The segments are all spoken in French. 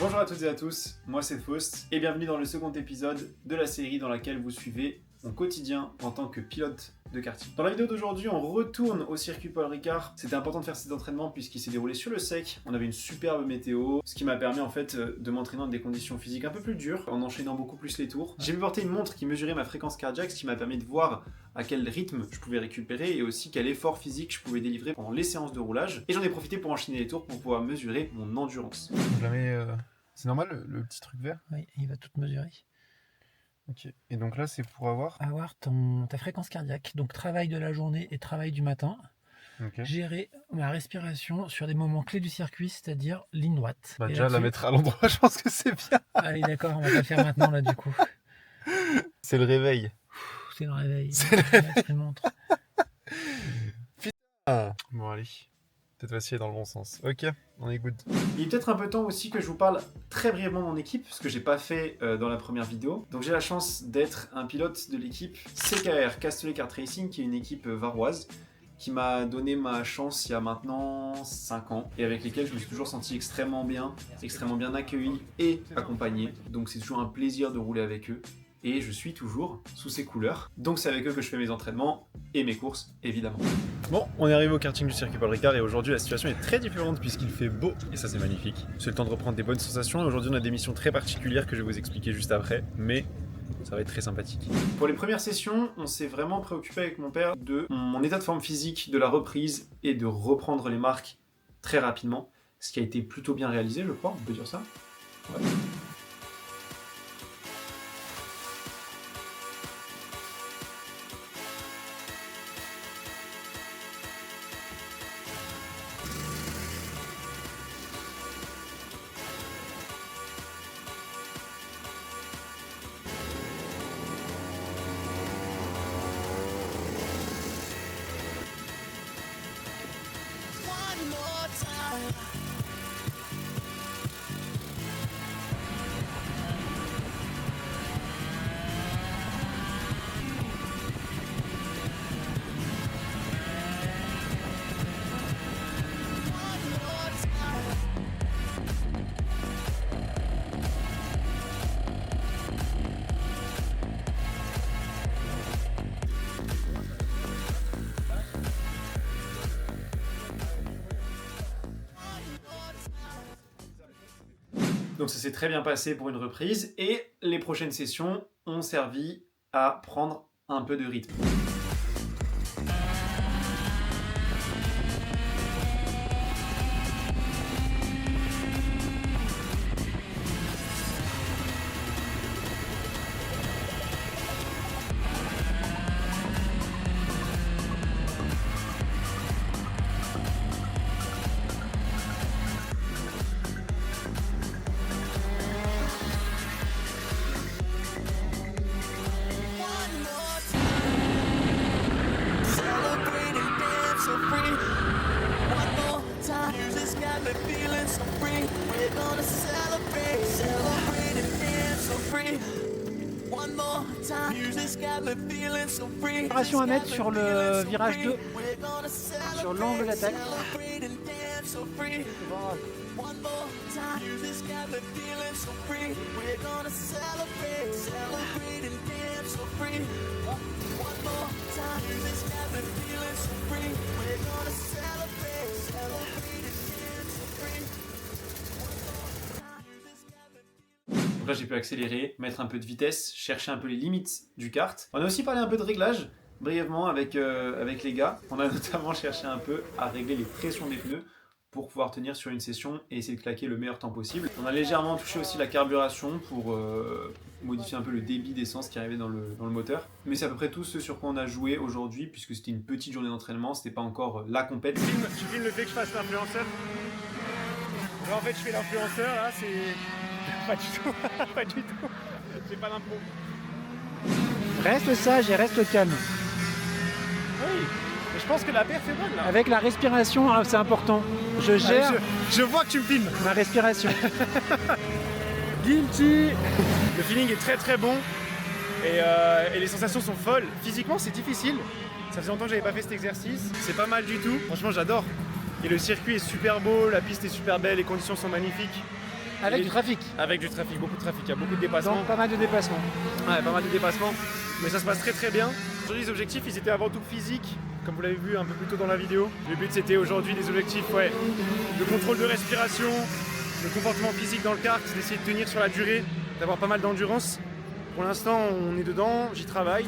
Bonjour à toutes et à tous, moi c'est Faust et bienvenue dans le second épisode de la série dans laquelle vous suivez mon quotidien en tant que pilote de karting. Dans la vidéo d'aujourd'hui, on retourne au circuit Paul Ricard. C'était important de faire cet entraînement puisqu'il s'est déroulé sur le sec. On avait une superbe météo, ce qui m'a permis en fait de m'entraîner dans des conditions physiques un peu plus dures, en enchaînant beaucoup plus les tours. J'ai pu porter une montre qui mesurait ma fréquence cardiaque, ce qui m'a permis de voir à quel rythme je pouvais récupérer et aussi quel effort physique je pouvais délivrer pendant les séances de roulage. Et j'en ai profité pour enchaîner les tours pour pouvoir mesurer mon endurance. C'est normal le petit truc vert? Oui, il va tout mesurer. Ok. Et donc là, c'est pour avoir Ta fréquence cardiaque, donc travail de la journée et travail du matin. Ok. Gérer ma respiration sur des moments clés du circuit, c'est-à-dire ligne droite. Bah Et déjà, la là-dessus- mettre à l'endroit, je pense que c'est bien. Allez, d'accord, on va pas le faire maintenant, là, du coup. C'est le réveil. C'est le réveil. C'est le On va mettre une montre. Bon, allez. Cette fois-ci est dans le bon sens. Ok, on est good. Il est peut-être un peu temps aussi que je vous parle très brièvement de mon équipe, ce que j'ai pas fait dans la première vidéo. Donc j'ai la chance d'être un pilote de l'équipe CKR, Castellet Kart Racing, qui est une équipe varoise, qui m'a donné ma chance il y a maintenant 5 ans, et avec lesquels je me suis toujours senti extrêmement bien accueilli et accompagné. Donc c'est toujours un plaisir de rouler avec eux. Et je suis toujours sous ces couleurs. Donc c'est avec eux que je fais mes entraînements et mes courses, évidemment. Bon, on est arrivé au karting du circuit Paul Ricard et aujourd'hui la situation est très différente puisqu'il fait beau et ça c'est magnifique. C'est le temps de reprendre des bonnes sensations et aujourd'hui on a des missions très particulières que je vais vous expliquer juste après, mais ça va être très sympathique. Pour les premières sessions, on s'est vraiment préoccupé avec mon père de mon état de forme physique, de la reprise et de reprendre les marques très rapidement, ce qui a été plutôt bien réalisé je crois, on peut dire ça. Ouais. Donc ça s'est très bien passé pour une reprise et les prochaines sessions ont servi à prendre un peu de rythme. Préparation à mettre sur le virage 2, sur l'angle d'attaque. Donc là j'ai pu accélérer, mettre un peu de vitesse, chercher un peu les limites du kart. On a aussi parlé un peu de réglage, brièvement avec les gars. On a notamment cherché un peu à régler les pressions des pneus pour pouvoir tenir sur une session et essayer de claquer le meilleur temps possible. On a légèrement touché aussi la carburation pour modifier un peu le débit d'essence qui arrivait dans le moteur. Mais c'est à peu près tout ce sur quoi on a joué aujourd'hui puisque c'était une petite journée d'entraînement, c'était pas encore la compète. Tu filmes le fait que je fasse l'influenceur? Là, en fait je fais l'influenceur là, c'est... Pas du tout, pas du tout. J'ai pas l'impro. Reste sage et reste calme. Oui, mais je pense que la perf est bonne là. Avec la respiration, hein, c'est important. Je gère Je vois que tu me filmes. ma respiration. Guilty. Le feeling est très très bon et les sensations sont folles. Physiquement c'est difficile. Ça faisait longtemps que j'avais pas fait cet exercice. C'est pas mal du tout. Franchement j'adore. Et le circuit est super beau, la piste est super belle, les conditions sont magnifiques. Avec du trafic. Avec du trafic, beaucoup de trafic, il y a beaucoup de dépassements. Donc pas mal de dépassements. Ouais, pas mal de dépassements, mais ça se passe très très bien. Aujourd'hui les objectifs ils étaient avant tout physiques, comme vous l'avez vu un peu plus tôt dans la vidéo. Le but c'était aujourd'hui des objectifs de contrôle de respiration, de comportement physique dans le kart, d'essayer de tenir sur la durée, d'avoir pas mal d'endurance. Pour l'instant on est dedans, j'y travaille,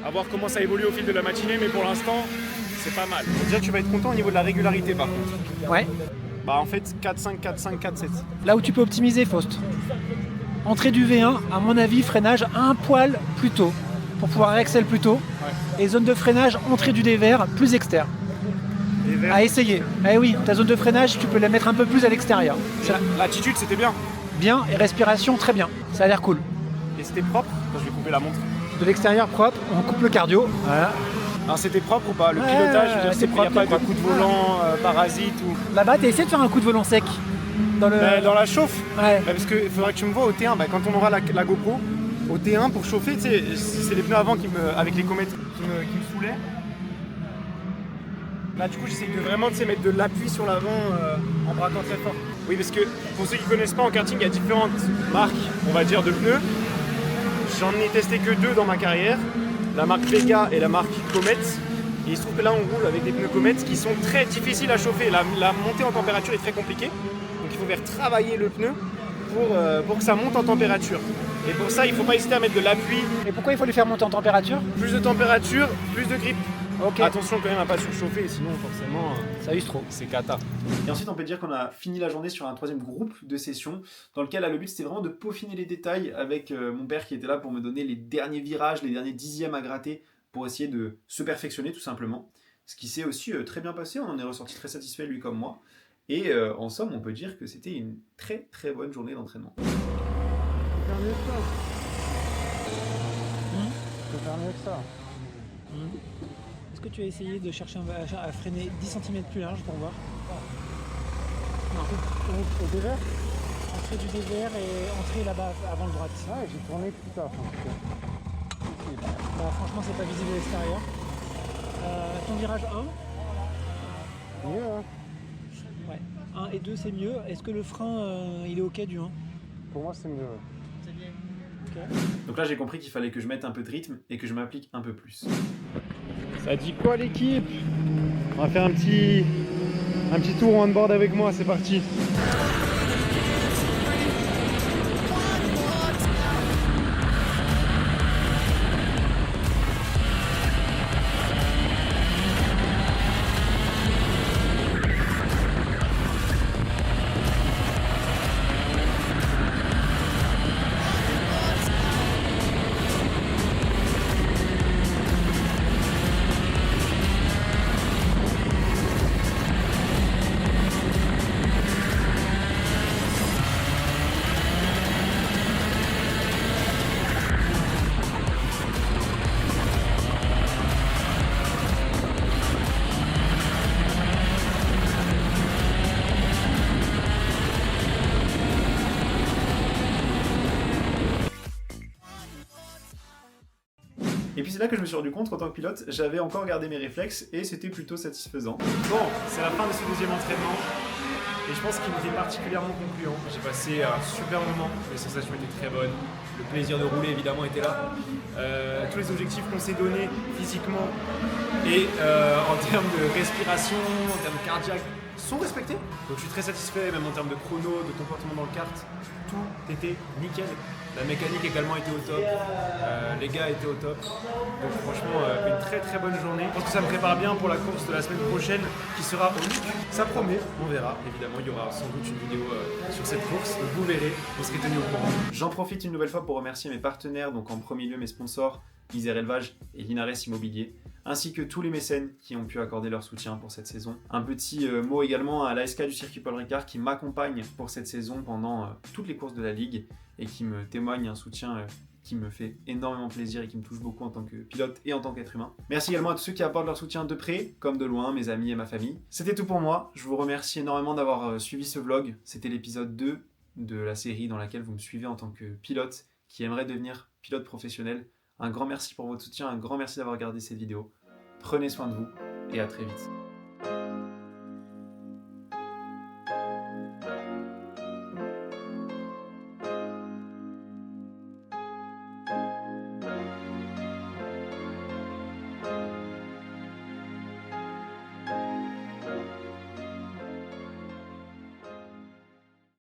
à voir comment ça évolue au fil de la matinée, mais pour l'instant c'est pas mal. Déjà tu vas être content au niveau de la régularité par contre. Ouais. Bah en fait 4-5, 4-5, 4-7. Là où tu peux optimiser, Faust. Entrée du V1, à mon avis, freinage un poil plus tôt pour pouvoir réaxel plus tôt. Ouais. Et zone de freinage, entrée du DVR plus externe. À essayer. Eh oui, ta zone de freinage, tu peux la mettre un peu plus à l'extérieur. L'attitude c'était bien. Bien, et respiration très bien. Ça a l'air cool. Et c'était propre. Attends, je vais couper la montre. De l'extérieur propre, on coupe le cardio. Voilà. Alors c'était propre ou pas? Le Ouais, pilotage, je veux dire, c'est il n'y a propre, pas c'est de propre. coup de volant parasite ou... Là-bas, t'as essayé de faire un coup de volant sec dans le. Dans la chauffe. Ouais. Parce qu'il faudrait que tu me vois au T1, quand on aura la GoPro, au T1 pour chauffer, tu sais, c'est les pneus avant avec les comètes qui me saoulaient. Là du coup j'essaye de vraiment mettre de l'appui sur l'avant en braquant très fort. Oui parce que pour ceux qui ne connaissent pas en karting, il y a différentes marques, on va dire, de pneus. J'en ai testé que 2 dans ma carrière, la marque Vega et la marque Comet. Et il se trouve que là on roule avec des pneus Comet qui sont très difficiles à chauffer. La montée en température est très compliquée. Donc il faut faire travailler le pneu pour que ça monte en température. Et pour ça il ne faut pas hésiter à mettre de l'appui. Et pourquoi il faut les faire monter en température? Plus de température, plus de grip. Ok. Attention quand même à pas surchauffer, sinon forcément Ça use trop. c'est cata. Et ensuite, on peut dire qu'on a fini la journée sur un troisième groupe de sessions dans lequel le but c'était vraiment de peaufiner les détails avec mon père qui était là pour me donner les derniers virages, les derniers dixièmes à gratter pour essayer de se perfectionner tout simplement. Ce qui s'est aussi très bien passé, on en est ressorti très satisfait lui comme moi. Et en somme, on peut dire que c'était une très très bonne journée d'entraînement. Tu peux faire mieux que ça. Est-ce que tu as essayé de chercher à freiner 10 cm plus large pour voir? Non. Au DVR? Entrée du DVR et entrée là-bas avant le droite. Ouais, j'ai tourné tout ça. Bah, franchement, c'est pas visible à l'extérieur. Ton virage 1? Mieux, hein? Ouais. 1 et 2, c'est mieux. Est-ce que le frein, il est ok du 1? Pour moi, c'est mieux. C'est bien. Ok. Donc là, j'ai compris qu'il fallait que je mette un peu de rythme et que je m'applique un peu plus. Ça dit quoi l'équipe? On va faire un petit tour en on-board avec moi, c'est parti. Et puis c'est là que je me suis rendu compte qu'en tant que pilote, j'avais encore gardé mes réflexes et c'était plutôt satisfaisant. Bon, c'est la fin de ce deuxième entraînement. Et je pense qu'il était particulièrement concluant. J'ai passé un super moment, les sensations étaient très bonnes. Le plaisir de rouler évidemment était là. Tous les objectifs qu'on s'est donnés physiquement et en termes de respiration, en termes cardiaques, sont respectés. Donc je suis très satisfait, même en termes de chrono, de comportement dans le kart, tout était nickel. La mécanique également était au top, les gars étaient au top. Donc franchement, une très très bonne journée. Je pense que ça me prépare bien pour la course de la semaine prochaine qui sera au Nuc. Ça promet, on verra. Évidemment, il y aura sans doute une vidéo sur cette course. Donc vous verrez, vous serez tenus au courant. J'en profite une nouvelle fois pour remercier mes partenaires, donc en premier lieu mes sponsors, Isère Élevage et Linares Immobilier, ainsi que tous les mécènes qui ont pu accorder leur soutien pour cette saison. Un petit mot également à l'ASK du circuit Paul Ricard qui m'accompagne pour cette saison pendant toutes les courses de la Ligue et qui me témoigne un soutien qui me fait énormément plaisir et qui me touche beaucoup en tant que pilote et en tant qu'être humain. Merci également à tous ceux qui apportent leur soutien de près comme de loin, mes amis et ma famille. C'était tout pour moi, je vous remercie énormément d'avoir suivi ce vlog. C'était l'épisode 2 de la série dans laquelle vous me suivez en tant que pilote qui aimerait devenir pilote professionnel. Un grand merci pour votre soutien, un grand merci d'avoir regardé cette vidéo. Prenez soin de vous et à très vite.